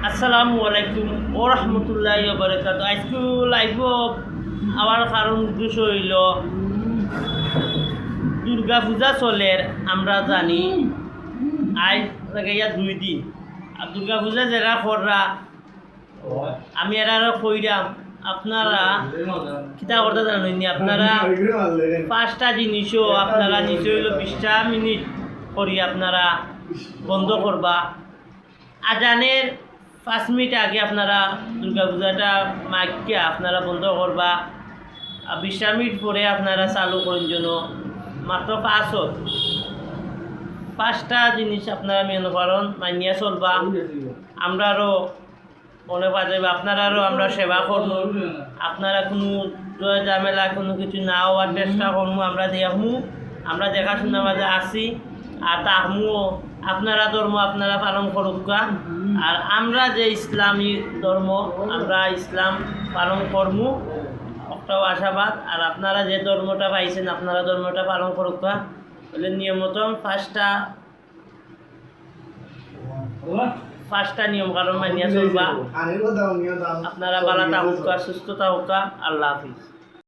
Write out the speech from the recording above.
আসসালামু আলাইকুম ও রহমতুল্লাহি ওয়া বারাকাতুহু। আজকে লাইভ আমার কারণ উদ্দেশ্য হইল দুর্গা পূজা চলের আমরা জানি আজ লাগাইয়া 2 দিন। আর দুর্গা পূজা যারা কররা আমি এরা কইরাম আপনারা কিতা করতে জানেন আপনারা 5টা জিনিসও আপনারা নিচে হইল 20টা মিনিট করি আপনারা বন্ধ করবা। আজানের 5 মিনিট আগে আপনারা দুর্গা পূজাটা মাইকিয়া আপনারা বন্ধ করবা। 20 মিনিট পরে আপনারা চালু করেন জন্য মাত্র 5টা জিনিস আপনারা মেনে করেন মানিয়া চলবা। আমরারও মনে পাওয়া আপনারারও আমরা সেবা করবো। আপনারা কোনো ঝামেলা কোনো কিছু না হওয়ার চেষ্টা করবো। আমরা দেখবো আমরা দেখাশোনার মাঝে আসি আর তাহমুও আপনারা ধর্ম আপনারা পালন করুকা। আর আমরা যে ইসলামী ধর্ম আমরা ইসলাম পালন করবো একটাও আশাবাদ। আর আপনারা যে ধর্মটা পাইছেন আপনারা ধর্মটা পালন করুকা বলে নিয়মত 5টা নিয়ম কারণ মানিয়া চলবা। আপনারা ভালো থাকুকা সুস্থ থাকুকা। আল্লাহ হাফিজ।